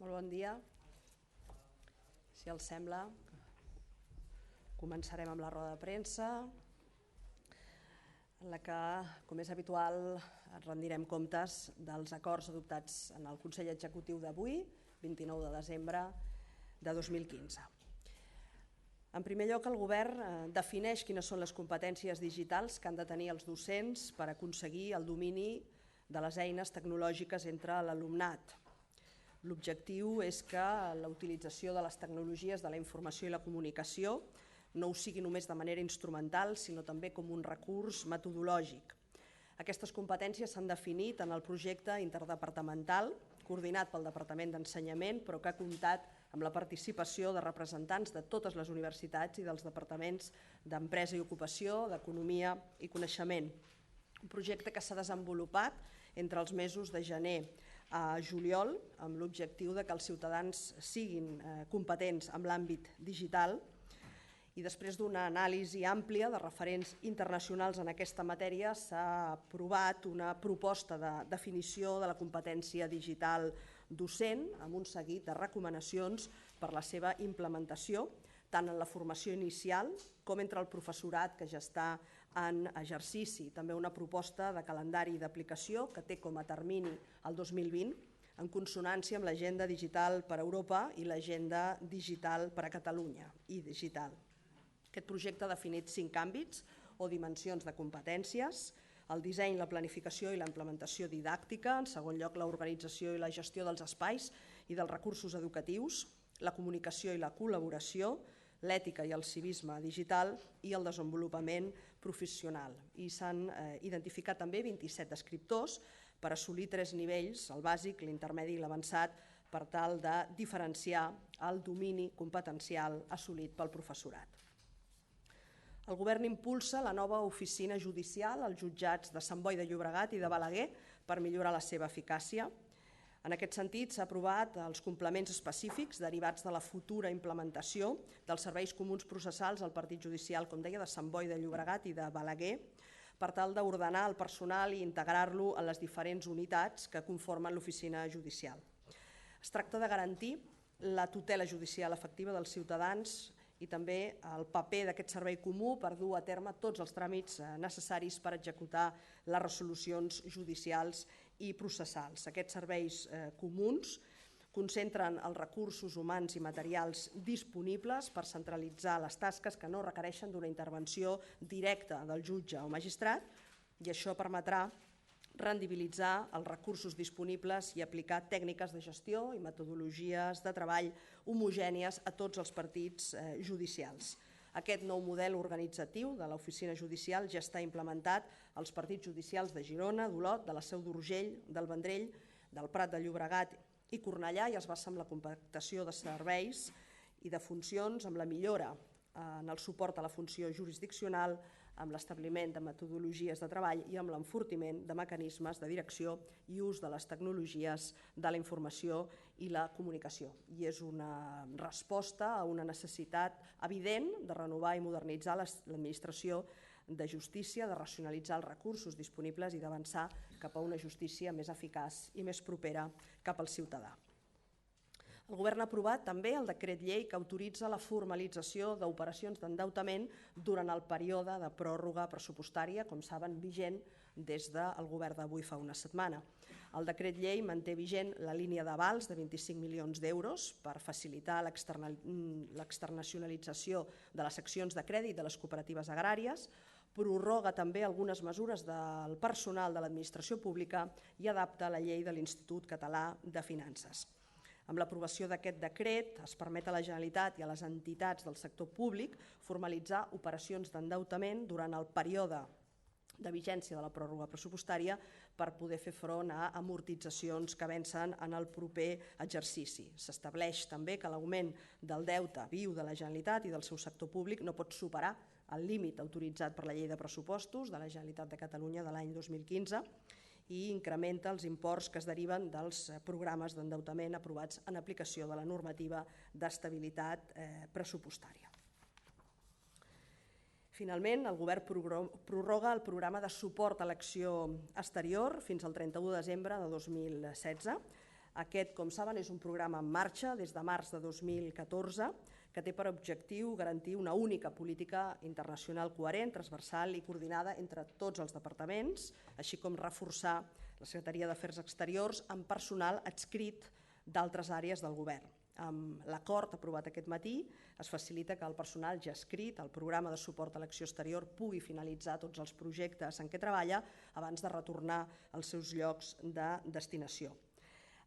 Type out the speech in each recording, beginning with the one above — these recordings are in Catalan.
Molt bon dia. Si els sembla, començarem amb la roda de premsa, en la que, com és habitual, rendirem comptes dels acords adoptats en el Consell Executiu d'avui, 29 de desembre de 2015. En primer lloc, el Govern defineix quines són les competències digitals que han de tenir els docents per aconseguir el domini de les eines tecnològiques entre l'alumnat. L'objectiu és que la utilització de les tecnologies de la informació i la comunicació no ho sigui només de manera instrumental, sinó també com un recurs metodològic. Aquestes competències s'han definit en el projecte interdepartamental, coordinat pel Departament d'Ensenyament, però que ha comptat amb la participació de representants de totes les universitats i dels departaments d'Empresa i Ocupació, d'Economia i Coneixement. Un projecte que s'ha desenvolupat entre els mesos de gener a juliol amb l'objectiu que els ciutadans siguin competents en l'àmbit digital i després d'una anàlisi àmplia de referents internacionals en aquesta matèria s'ha aprovat una proposta de definició de la competència digital docent amb un seguit de recomanacions per la seva implementació tant en la formació inicial com entre el professorat que ja està en exercici. També una proposta de calendari d'aplicació que té com a termini el 2020, en consonància amb l'agenda digital per a Europa i l'agenda digital per a Catalunya i digital. Aquest projecte ha definit 5 àmbits o dimensions de competències: el disseny, la planificació i la implementació didàctica, en segon lloc l'organització i la gestió dels espais i dels recursos educatius, la comunicació i la col·laboració, l'ètica i el civisme digital i el desenvolupament professional. I s'han identificat també 27 descriptors per assolir 3 nivells, el bàsic, l'intermedi i l'avançat, per tal de diferenciar el domini competencial assolit pel professorat. El Govern impulsa la nova oficina judicial als jutjats de Sant Boi de Llobregat i de Balaguer per millorar la seva eficàcia. En aquest sentit, s'ha aprovat els complements específics derivats de la futura implementació dels serveis comuns processals al partit judicial, com deia, de Sant Boi de Llobregat i de Balaguer, per tal d'ordenar el personal i integrar-lo en les diferents unitats que conformen l'oficina judicial. Es tracta de garantir la tutela judicial efectiva dels ciutadans i també el paper d'aquest servei comú per dur a terme tots els tràmits necessaris per executar les resolucions judicials i processals. Aquests serveis comuns concentren els recursos humans i materials disponibles per centralitzar les tasques que no requereixen d'una intervenció directa del jutge o magistrat i això permetrà rendibilitzar els recursos disponibles i aplicar tècniques de gestió i metodologies de treball homogènies a tots els partits judicials. Aquest nou model organitzatiu de l'oficina judicial ja està implementat als partits judicials de Girona, d'Olot, de la Seu d'Urgell, del Vendrell, del Prat de Llobregat i Cornellà i es basa en la compactació de serveis i de funcions, amb la millora en el suport a la funció jurisdiccional, amb l'establiment de metodologies de treball i amb l'enfortiment de mecanismes de direcció i ús de les tecnologies de la informació i la comunicació. I és una resposta a una necessitat evident de renovar i modernitzar l'administració de justícia, de racionalitzar els recursos disponibles i d'avançar cap a una justícia més eficaç i més propera cap al ciutadà. El Govern ha aprovat també el decret llei que autoritza la formalització d'operacions d'endeutament durant el període de pròrroga pressupostària, com saben, vigent des del Govern d'avui fa una setmana. El decret llei manté vigent la línia d'avals de 25 milions d'euros per facilitar l'externacionalització de les seccions de crèdit de les cooperatives agràries, prorroga també algunes mesures del personal de l'administració pública i adapta la llei de l'Institut Català de Finances. Amb l'aprovació d'aquest decret es permet a la Generalitat i a les entitats del sector públic formalitzar operacions d'endeutament durant el període de vigència de la pròrroga pressupostària per poder fer front a amortitzacions que vencen en el proper exercici. S'estableix també que l'augment del deute viu de la Generalitat i del seu sector públic no pot superar el límit autoritzat per la Llei de Pressupostos de la Generalitat de Catalunya de l'any 2015 i incrementa els imports que es deriven dels programes d'endeutament aprovats en aplicació de la normativa d'estabilitat pressupostària. Finalment, el Govern prorroga el programa de suport a l'acció exterior fins al 31 de desembre de 2016. Aquest, com saben, és un programa en marxa des de març de 2014 que té per objectiu garantir una única política internacional coherent, transversal i coordinada entre tots els departaments, així com reforçar la Secretaria d'Afers Exteriors amb personal adscrit d'altres àrees del govern. Amb l'acord aprovat aquest matí es facilita que el personal ja adscrit al programa de suport a l'acció exterior pugui finalitzar tots els projectes en què treballa abans de retornar als seus llocs de destinació.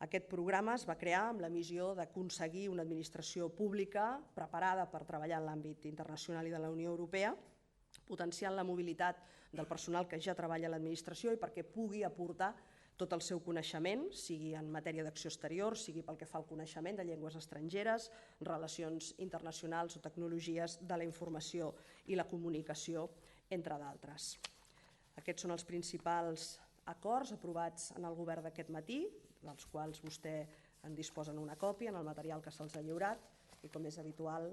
Aquest programa es va crear amb la missió d'aconseguir una administració pública preparada per treballar en l'àmbit internacional i de la Unió Europea, potenciant la mobilitat del personal que ja treballa a l'administració i perquè pugui aportar tot el seu coneixement, sigui en matèria d'acció exterior, sigui pel que fa al coneixement de llengües estrangeres, relacions internacionals o tecnologies de la informació i la comunicació, entre d'altres. Aquests són els principals acords aprovats en el govern d'aquest matí, dels quals vostè en disposa una còpia en el material que se'ls ha lliurat i, com és habitual,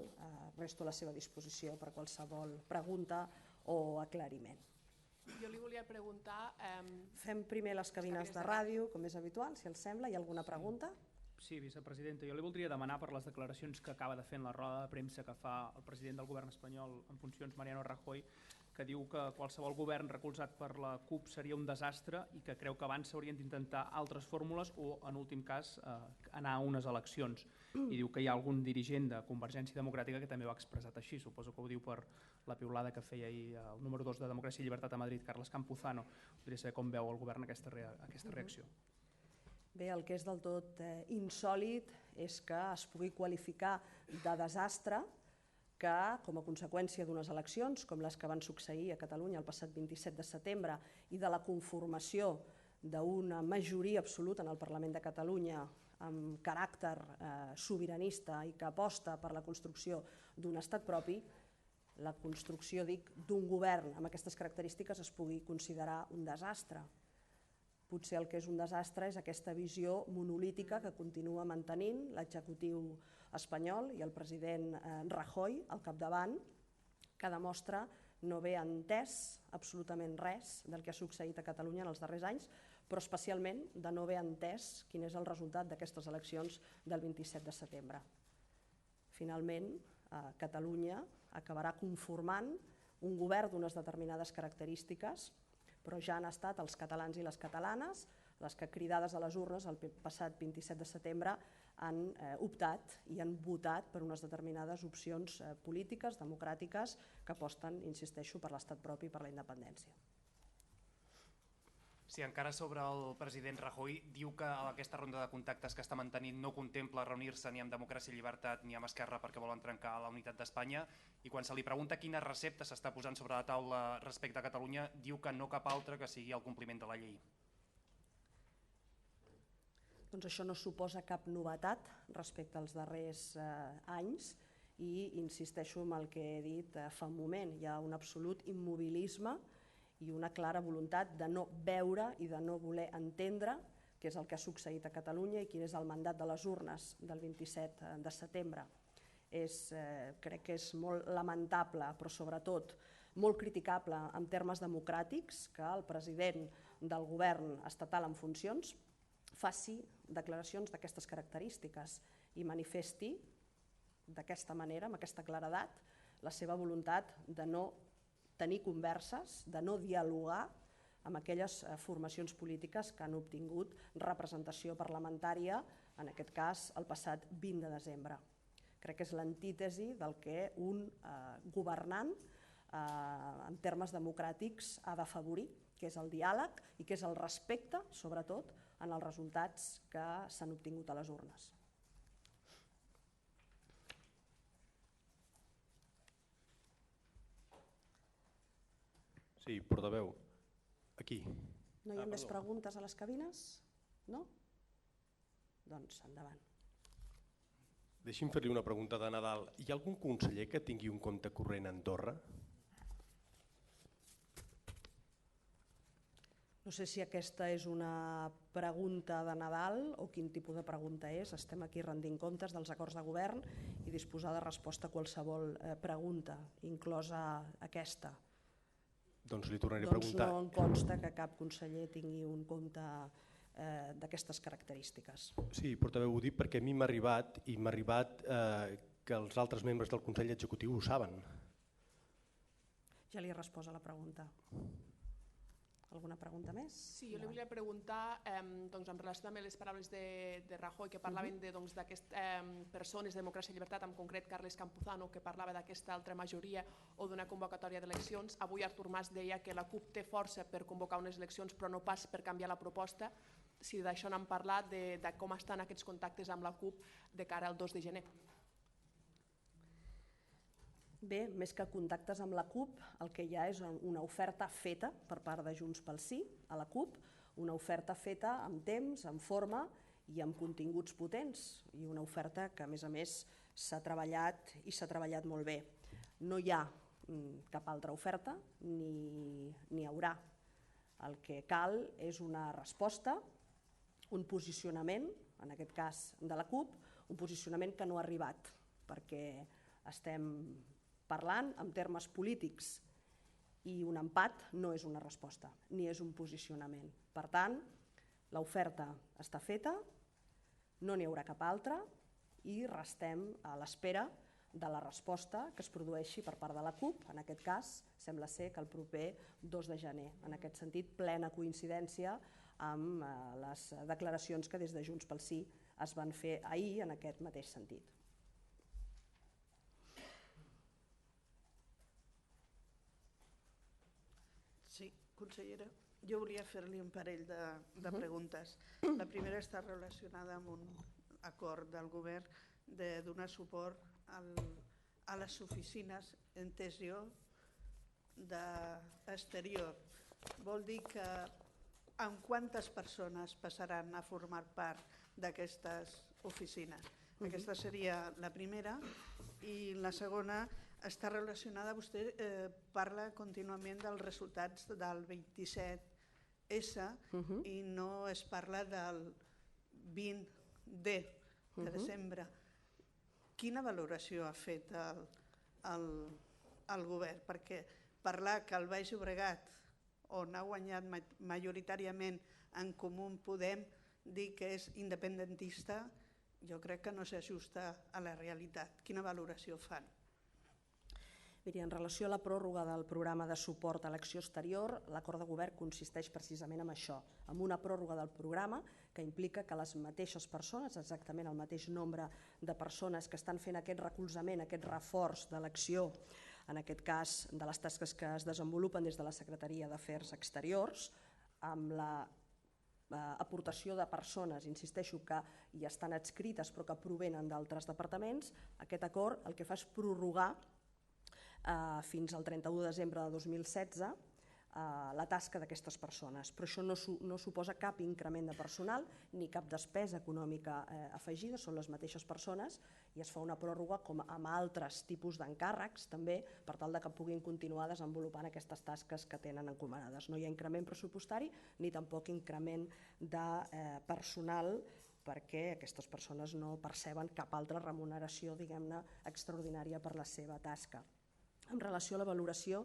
resto a la seva disposició per qualsevol pregunta o aclariment. Jo li volia preguntar... Fem primer les cabines de ràdio, com és habitual, si els sembla. Hi ha alguna pregunta? Sí, vicepresidenta, jo li voldria demanar per les declaracions que acaba de fer en la roda de premsa que fa el president del govern espanyol en funcions, Mariano Rajoy, que diu que qualsevol govern recolzat per la CUP seria un desastre i que creu que abans s'haurien d'intentar altres fórmules o, en últim cas, anar a unes eleccions. I diu que hi ha algun dirigent de Convergència Democràtica que també ho ha expressat així. Suposo que ho diu per la piulada que feia ahir el número 2 de Democràcia i Llibertat a Madrid, Carles Campuzano. Voldria saber com veu el govern aquesta reacció. Bé, el que és del tot insòlit és que es pugui qualificar de desastre que, com a conseqüència d'unes eleccions, com les que van succeir a Catalunya el passat 27 de setembre i de la conformació d'una majoria absoluta en el Parlament de Catalunya amb caràcter sobiranista i que aposta per la construcció d'un estat propi, la construcció, dic, d'un govern amb aquestes característiques es pugui considerar un desastre. Potser el que és un desastre és aquesta visió monolítica que continua mantenint l'executiu espanyol i el president Rajoy al capdavant, que demostra no haver entès absolutament res del que ha succeït a Catalunya en els darrers anys, però especialment de no haver entès quin és el resultat d'aquestes eleccions del 27 de setembre. Finalment, Catalunya acabarà conformant un govern d'unes determinades característiques, però ja han estat els catalans i les catalanes les que, cridades a les urnes el passat 27 de setembre, han optat i han votat per unes determinades opcions polítiques, democràtiques, que aposten, insisteixo, per l'estat propi i per la independència. Sí, encara sobre el president Rajoy, diu que aquesta ronda de contactes que està mantenint no contempla reunir-se ni amb Democràcia i Llibertat ni amb Esquerra perquè volen trencar la unitat d'Espanya, i quan se li pregunta quina recepta s'està posant sobre la taula respecte a Catalunya, diu que no cap altra que sigui el compliment de la llei. Doncs això no suposa cap novetat respecte als darrers anys i insisteixo en el que he dit fa un moment. Hi ha un absolut immobilisme i una clara voluntat de no veure i de no voler entendre què és el que ha succeït a Catalunya i quin és el mandat de les urnes del 27 de setembre. Crec que és molt lamentable, però sobretot molt criticable en termes democràtics, que el president del govern estatal en funcions faci declaracions d'aquestes característiques i manifesti d'aquesta manera, amb aquesta claredat, la seva voluntat de no tenir converses, de no dialogar amb aquelles formacions polítiques que han obtingut representació parlamentària, en aquest cas el passat 20 de desembre. Crec que és l'antítesi del que un governant en termes democràtics ha d'afavorir, que és el diàleg i que és el respecte, sobretot, en els resultats que s'han obtingut a les urnes. Sí, portaveu. Aquí. No hi ha més preguntes a les cabines? No? Doncs endavant. Deixi'm fer-li una pregunta de Nadal. Hi ha algun conseller que tingui un compte corrent a Andorra? No sé si aquesta és una pregunta de Nadal o quin tipus de pregunta és. Estem aquí rendint comptes dels acords de govern i disposar de resposta a qualsevol pregunta, inclosa aquesta. Doncs li tornaré a preguntar. Doncs no em consta que cap conseller tingui un compte d'aquestes característiques. Sí, portaveu, ho dic perquè a mi m'ha arribat que els altres membres del Consell Executiu ho saben. Ja li he respost a la pregunta. Alguna pregunta més? Sí, jo li volia preguntar, en relació també a les paraules de Rajoy, que parlaven d'aquestes persones de Democràcia i Llibertat, en concret Carles Campuzano, que parlava d'aquesta altra majoria o d'una convocatòria d'eleccions. Avui Artur Mas deia que la CUP té força per convocar unes eleccions, però no pas per canviar la proposta. Si d'això n'han parlat, de com estan aquests contactes amb la CUP de cara al 2 de gener. Bé, més que contactes amb la CUP, el que hi ha és una oferta feta per part de Junts pel Sí a la CUP, una oferta feta amb temps, amb forma i amb continguts potents, i una oferta que a més s'ha treballat i s'ha treballat molt bé. No hi ha cap altra oferta, ni hi haurà. El que cal és una resposta, un posicionament, en aquest cas de la CUP, un posicionament que no ha arribat, perquè estem parlant en termes polítics i un empat no és una resposta, ni és un posicionament. Per tant, l'oferta està feta, no n'hi haurà cap altra i restem a l'espera de la resposta que es produeixi per part de la CUP. En aquest cas, sembla ser que el proper 2 de gener. En aquest sentit, plena coincidència amb les declaracions que des de Junts pel Sí es van fer ahir en aquest mateix sentit. Sí, consellera, jo volia fer-li un parell de preguntes. La primera està relacionada amb un acord del govern de donar suport a les oficines, entès jo, d'exterior. Vol dir que amb quantes persones passaran a formar part d'aquestes oficines? Aquesta seria la primera. I la segona està relacionada, vostè parla contínuament dels resultats del 27S i no es parla del 20D de desembre. Quina valoració ha fet el govern? Perquè parlar que el Baix Llobregat, on ha guanyat majoritàriament En Comú Podem, dir que és independentista, jo crec que no s'ajusta a la realitat. Quina valoració fan? Miri, en relació a la pròrroga del programa de suport a l'acció exterior, l'acord de govern consisteix precisament en això, en una pròrroga del programa que implica que les mateixes persones, exactament el mateix nombre de persones que estan fent aquest recolzament, aquest reforç de l'acció, en aquest cas de les tasques que es desenvolupen des de la Secretaria d'Afers Exteriors, amb l'aportació de persones, insisteixo, que hi estan adscrites però que provenen d'altres departaments, aquest acord el que fa és prorrogar fins al 31 de desembre de 2016 la tasca d'aquestes persones, però això no suposa cap increment de personal ni cap despesa econòmica afegida, són les mateixes persones i es fa una pròrroga com amb altres tipus d'encàrrecs també per tal que puguin continuar desenvolupant aquestes tasques que tenen encomanades. No hi ha increment pressupostari ni tampoc increment de personal perquè aquestes persones no perceben cap altra remuneració, diguem-ne, extraordinària per la seva tasca. En relació a la valoració,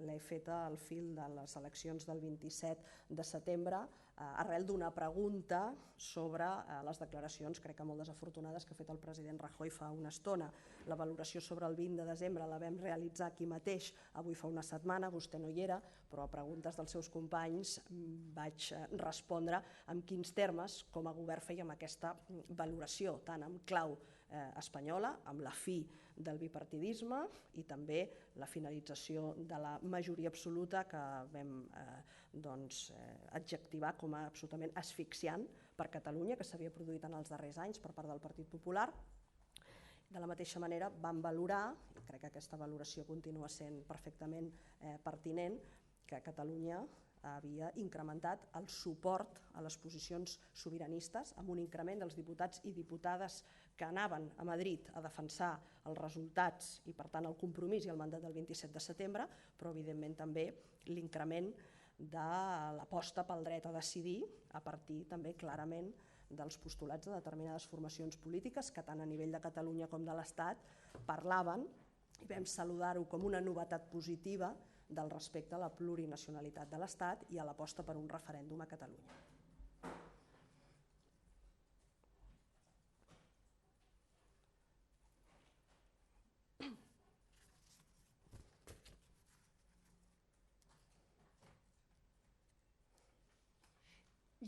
l'he feta al fil de les eleccions del 27 de setembre arrel d'una pregunta sobre les declaracions, crec que molt desafortunades, que ha fet el president Rajoy fa una estona. La valoració sobre el 20 de desembre la vam realitzar aquí mateix, avui fa una setmana, vostè no hi era, però a preguntes dels seus companys vaig respondre en quins termes com a govern fèiem aquesta valoració, tant en clau espanyola, amb la fi del bipartidisme i també la finalització de la majoria absoluta que vam adjectivar com a absolutament asfixiant per Catalunya, que s'havia produït en els darrers anys per part del Partit Popular. De la mateixa manera vam valorar, i crec que aquesta valoració continua sent perfectament pertinent, que Catalunya havia incrementat el suport a les posicions sobiranistes amb un increment dels diputats i diputades que anaven a Madrid a defensar els resultats i per tant el compromís i el mandat del 27 de setembre, però evidentment també l'increment de l'aposta pel dret a decidir a partir també clarament dels postulats de determinades formacions polítiques que tant a nivell de Catalunya com de l'Estat parlaven i vam saludar-ho com una novetat positiva del respecte a la plurinacionalitat de l'Estat i a l'aposta per un referèndum a Catalunya.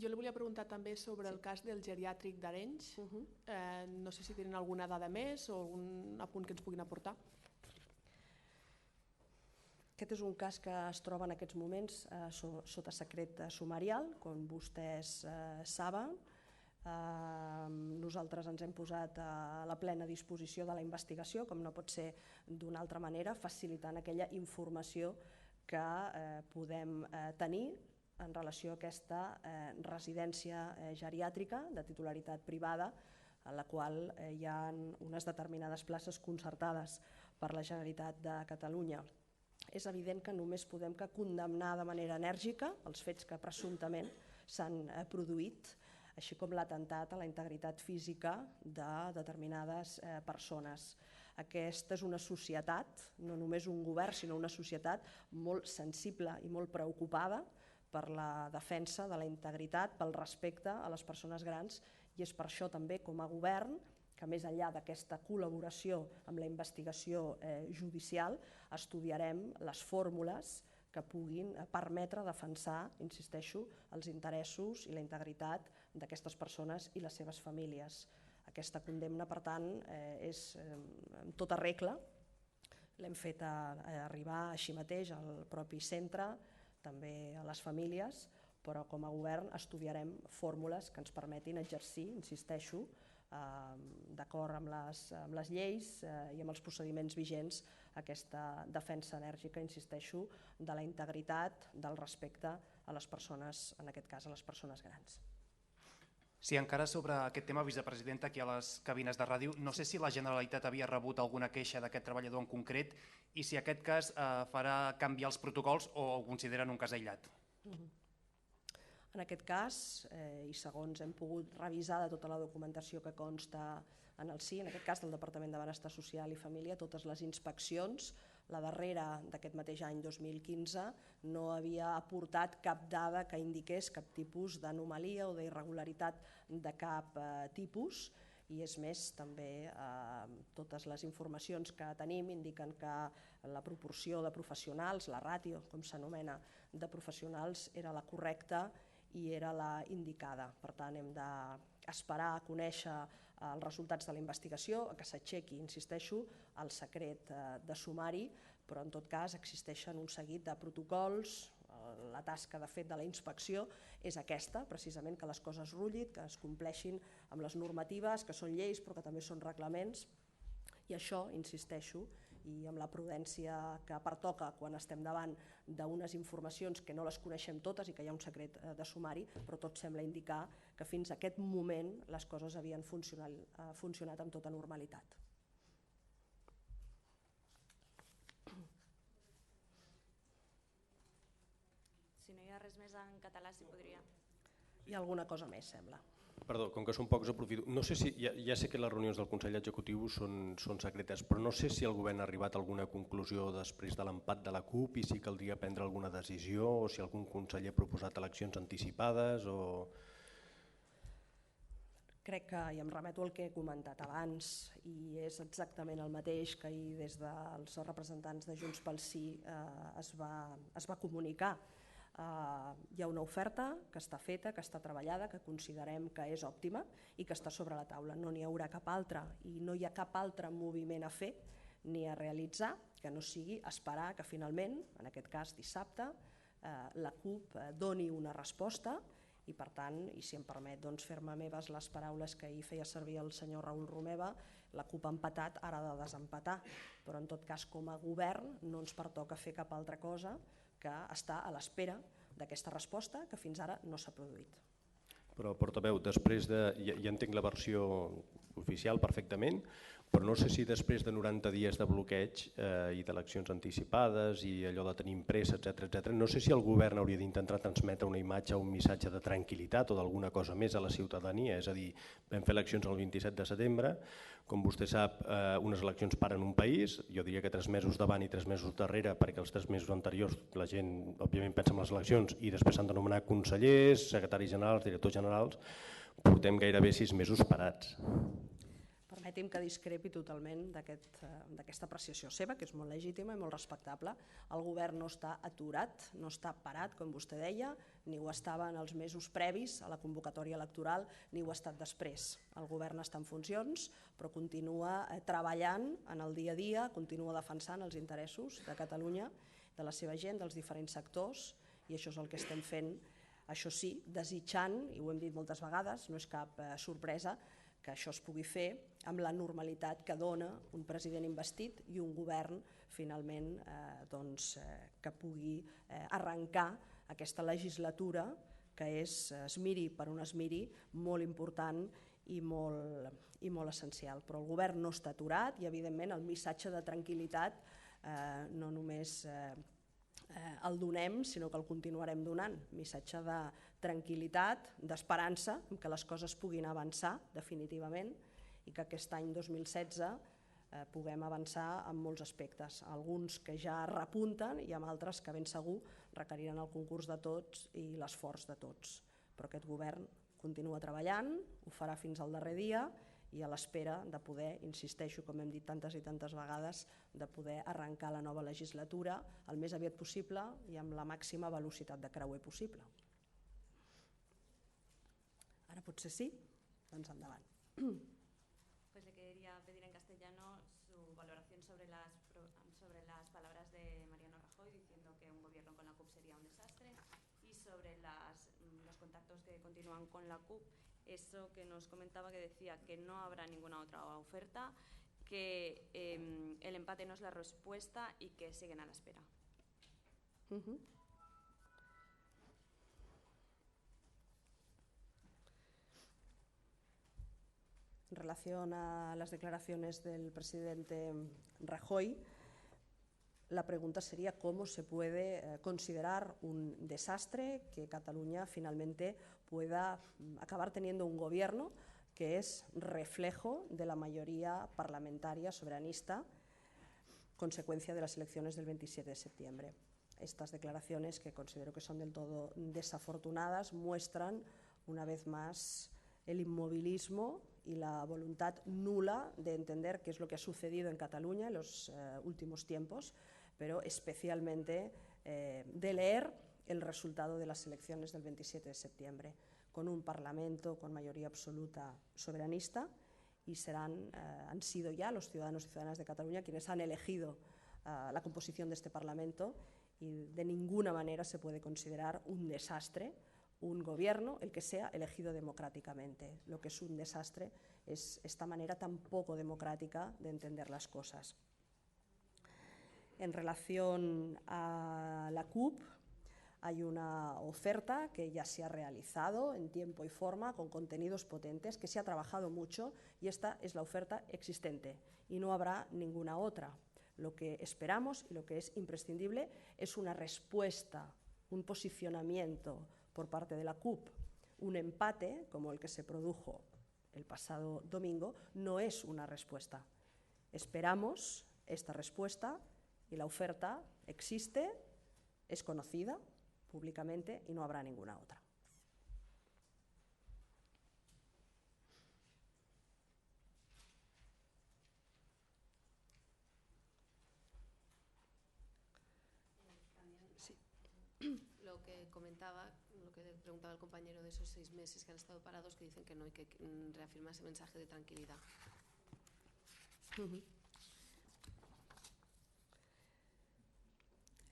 Jo li volia preguntar també sobre el cas del geriàtric d'Arenys. No sé si tenen alguna dada més o algun apunt que ens puguin aportar. Aquest és un cas que es troba en aquests moments sota secret sumarial, com vostès saben. Nosaltres ens hem posat a la plena disposició de la investigació, com no pot ser d'una altra manera, facilitant aquella informació que podem tenir en relació a aquesta residència geriàtrica de titularitat privada, en la qual hi ha unes determinades places concertades per la Generalitat de Catalunya. És evident que només podem condemnar de manera enèrgica els fets que presumptament s'han produït, així com l'atemptat a la integritat física de determinades persones. Aquesta és una societat, no només un govern, sinó una societat molt sensible i molt preocupada per la defensa de la integritat, pel respecte a les persones grans, i és per això també com a govern que més enllà d'aquesta col·laboració amb la investigació judicial estudiarem les fórmules que puguin permetre defensar, insisteixo, els interessos i la integritat d'aquestes persones i les seves famílies. Aquesta condemna, per tant, és en tota regla. L'hem fet arribar així mateix al propi centre, també a les famílies, però com a govern estudiarem fórmules que ens permetin exercir, insisteixo, d'acord amb les lleis i amb els procediments vigents, aquesta defensa enèrgica, insisteixo, de la integritat, del respecte a les persones, en aquest cas a les persones grans. Sí, encara sobre aquest tema, vicepresidenta, aquí a les cabines de ràdio, no sé si la Generalitat havia rebut alguna queixa d'aquest treballador en concret i si aquest cas farà canviar els protocols o ho consideren un cas aïllat. En aquest cas, i segons hem pogut revisar de tota la documentació que consta en el CIE, en aquest cas del Departament de Benestar Social i Família, totes les inspeccions, la darrera d'aquest mateix any 2015, no havia aportat cap dada que indiqués cap tipus d'anomalia o d'irregularitat de cap tipus, i és més, també totes les informacions que tenim indiquen que la proporció de professionals, la ràtio, com s'anomena, de professionals era la correcta i era la indicada. Per tant, hem d'esperar a conèixer els resultats de la investigació, que s'aixequi, insisteixo, el secret de sumari, però en tot cas existeixen un seguit de protocols. La tasca de fet de la inspecció és aquesta, precisament que les coses rutllin, que es compleixin amb les normatives, que són lleis però que també són reglaments, i això, insisteixo, i amb la prudència que pertoca quan estem davant d'unes informacions que no les coneixem totes i que hi ha un secret de sumari, però tot sembla indicar que fins a aquest moment les coses havien funcionat amb tota normalitat. Si no hi ha res més en català, si podria... Hi ha alguna cosa més, sembla. Perdó, com que són pocs aprofito. No sé si, ja sé que les reunions del Consell Executiu són secretes, però no sé si el govern ha arribat a alguna conclusió després de l'empat de la CUP i si caldria prendre alguna decisió o si algun conseller ha proposat eleccions anticipades o... Crec que, i em remeto al que he comentat abans, i és exactament el mateix que ahir des dels representants de Junts pel Sí es va comunicar. Hi ha una oferta que està feta, que està treballada, que considerem que és òptima i que està sobre la taula. No n'hi haurà cap altra i no hi ha cap altre moviment a fer ni a realitzar que no sigui esperar que finalment, en aquest cas dissabte, la CUP doni una resposta i per tant, i si em permet fer-me meves les paraules que ahir feia servir el senyor Raül Romeva, la CUP ha empatat, ara ha de desempatar, però en tot cas com a govern no ens pertoca fer cap altra cosa que està a l'espera d'aquesta resposta que fins ara no s'ha produït. Però, portaveu, després de... Ja entenc la versió oficial perfectament, però no sé si després de 90 dies de bloqueig i d'eleccions anticipades i allò de tenir pressa, etc., no sé si el govern hauria d'intentar transmetre una imatge o un missatge de tranquil·litat o d'alguna cosa més a la ciutadania, és a dir, vam fer eleccions el 27 de setembre, com vostè sap, unes eleccions paren un país, jo diria que 3 mesos davant i 3 mesos darrere, perquè els 3 mesos anteriors la gent, òbviament, pensa en les eleccions i després s'han de nomenar consellers, secretaris generals, directors generals, portem gairebé 6 mesos parats. Per permeti'm que discrepi totalment d'aquesta apreciació seva, que és molt legítima i molt respectable. El govern no està aturat, no està parat, com vostè deia, ni ho estava en els mesos previs a la convocatòria electoral, ni ho ha estat després. El govern està en funcions, però continua treballant en el dia a dia, continua defensant els interessos de Catalunya, de la seva gent, dels diferents sectors, i això és el que estem fent. Això sí, desitjant, i ho hem dit moltes vegades, no és cap sorpresa, que això es pugui fer amb la normalitat que dona un president investit i un govern finalment que pugui arrencar aquesta legislatura que és, es miri per on es miri, molt important i molt essencial. Però el govern no està aturat i evidentment el missatge de tranquil·litat no només el donem, sinó que el continuarem donant. Missatge de tranquil·litat, d'esperança, que les coses puguin avançar definitivament i que aquest any 2016 puguem avançar en molts aspectes. Alguns que ja repunten i amb altres que ben segur requeriran el concurs de tots i l'esforç de tots. Però aquest govern continua treballant, ho farà fins al darrer dia i a l'espera de poder, insisteixo, com hem dit tantes i tantes vegades, de poder arrencar la nova legislatura el més aviat possible i amb la màxima velocitat de creuer possible. Ara potser sí, doncs endavant. Pues le quería pedir en castellano su valoración sobre las palabras de Mariano Rajoy diciendo que un gobierno con la CUP sería un desastre y sobre los contactos que continúan con la CUP. Eso que nos comentaba, que decía que no habrá ninguna otra oferta, que el empate no es la respuesta y que siguen a la espera. En relación a las declaraciones del presidente Rajoy, la pregunta sería cómo se puede considerar un desastre que Cataluña finalmente pueda acabar teniendo un gobierno que es reflejo de la mayoría parlamentaria soberanista, consecuencia de las elecciones del 27 de septiembre. Estas declaraciones, que considero que son del todo desafortunadas, muestran una vez más el inmovilismo y la voluntad nula de entender qué es lo que ha sucedido en Cataluña en los últimos tiempos, pero especialmente de leer el resultado de las elecciones del 27 de septiembre, con un Parlamento con mayoría absoluta soberanista, y han sido ya los ciudadanos y ciudadanas de Cataluña quienes han elegido la composición de este Parlamento, y de ninguna manera se puede considerar un desastre un gobierno, el que sea elegido democráticamente. Lo que es un desastre es esta manera tan poco democrática de entender las cosas. En relación a la CUP, hay una oferta que ya se ha realizado en tiempo y forma, con contenidos potentes, que se ha trabajado mucho, y esta es la oferta existente y no habrá ninguna otra. Lo que esperamos y lo que es imprescindible es una respuesta, un posicionamiento por parte de la CUP. Un empate, como el que se produjo el pasado domingo, no es una respuesta. Esperamos esta respuesta y la oferta existe, es conocida públicamente y no habrá ninguna otra. Sí. Lo que comentaba, lo que preguntaba el compañero de esos 6 meses que han estado parados, que dicen que no hay que reafirmar ese mensaje de tranquilidad.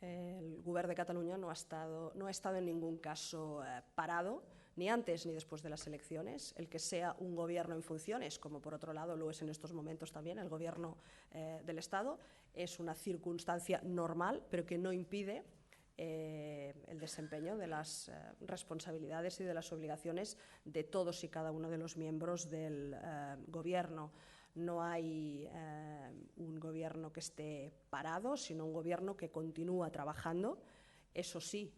El Govern de Cataluña no ha estado en ningún caso parado, ni antes ni después de las elecciones. El que sea un gobierno en funciones, como por otro lado lo es en estos momentos también el gobierno del Estado, es una circunstancia normal, pero que no impide el desempeño de las responsabilidades y de las obligaciones de todos y cada uno de los miembros del gobierno. No hay un gobierno que esté parado, sino un gobierno que continúa trabajando. Eso sí,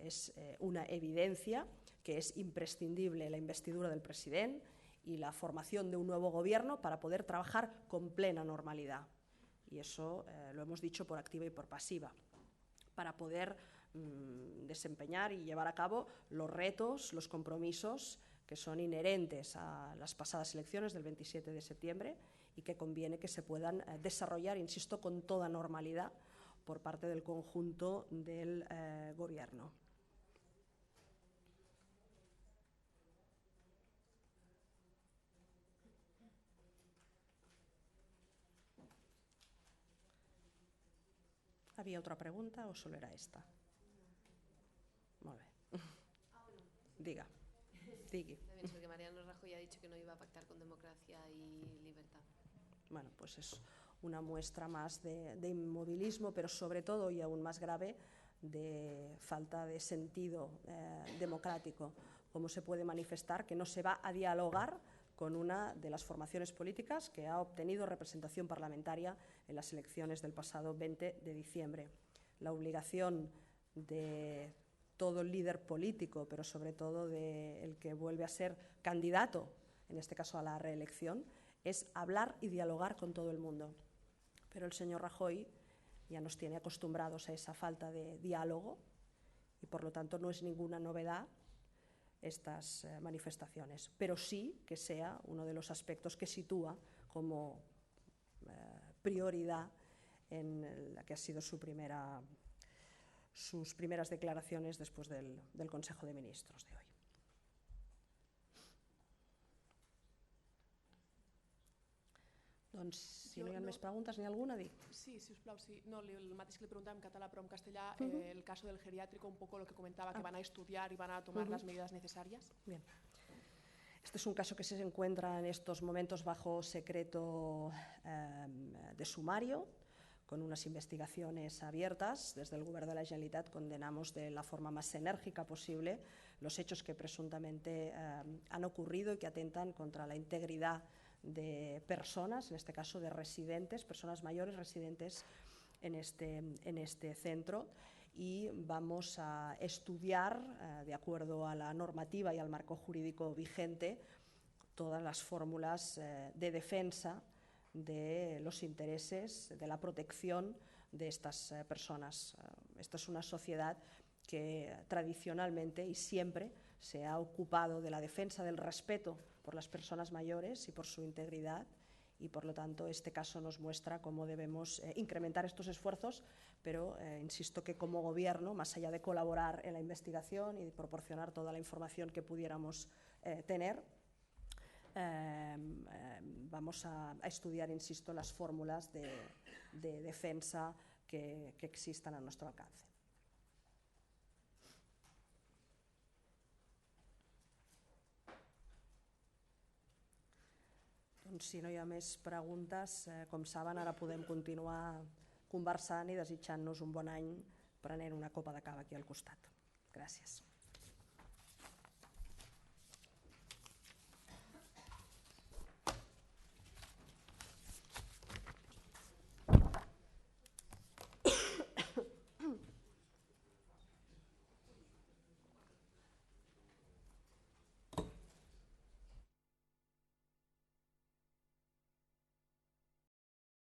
es una evidencia que es imprescindible la investidura del president y la formación de un nuevo gobierno para poder trabajar con plena normalidad. Y eso lo hemos dicho por activa y por pasiva, para poder desempeñar y llevar a cabo los retos, los compromisos que son inherentes a las pasadas elecciones del 27 de septiembre y que conviene que se puedan desarrollar, insisto, con toda normalidad por parte del conjunto del Gobierno. ¿Había otra pregunta o solo era esta? Molt bé. Diga. Digui. También porque Mariano Rajoy ha dicho que no iba a pactar con democracia y libertad. Bueno, pues es una muestra más de inmovilismo, pero sobre todo, y aún más grave, de falta de sentido democrático. ¿Cómo se puede manifestar que no se va a dialogar con una de las formaciones políticas que ha obtenido representación parlamentaria en las elecciones del pasado 20 de diciembre? La obligación de todo líder político, pero sobre todo del que vuelve a ser candidato, en este caso a la reelección, es hablar y dialogar con todo el mundo. Pero el señor Rajoy ya nos tiene acostumbrados a esa falta de diálogo y por lo tanto no es ninguna novedad estas manifestaciones, pero sí que sea uno de los aspectos que sitúa como prioridad en la que ha sido sus primeras declaraciones después del Consejo de Ministros de hoy. Doncs, si no hi ha més preguntes, n'hi ha alguna? Dic. Sí, sisplau, sí. No, el mateix que le preguntaba en català, pero en castellà, el caso del geriátrico, un poco lo que comentaba, que van a estudiar y van a tomar las medidas necesarias. Bien. Este es un caso que se encuentra en estos momentos bajo secreto de sumario, con unas investigaciones abiertas. Desde el Gobierno de la Generalitat condenamos de la forma más enérgica posible los hechos que presuntamente han ocurrido y que atentan contra la integridad de personas, en este caso de residentes, personas mayores residentes en este centro, y vamos a estudiar, de acuerdo a la normativa y al marco jurídico vigente, todas las fórmulas de defensa de los intereses, de la protección de estas personas. Esta es una sociedad que tradicionalmente y siempre se ha ocupado de la defensa del respeto por las personas mayores y por su integridad, y por lo tanto este caso nos muestra cómo debemos incrementar estos esfuerzos, pero insisto que como Gobierno, más allá de colaborar en la investigación y proporcionar toda la información que pudiéramos tener, vamos a estudiar, insisto, las fórmulas de defensa que existan a nuestro alcance. Doncs, si no hi ha més preguntes, com saben, ara podem continuar conversant i desitjant-nos un bon any prenent una copa de cava aquí al costat. Gràcies.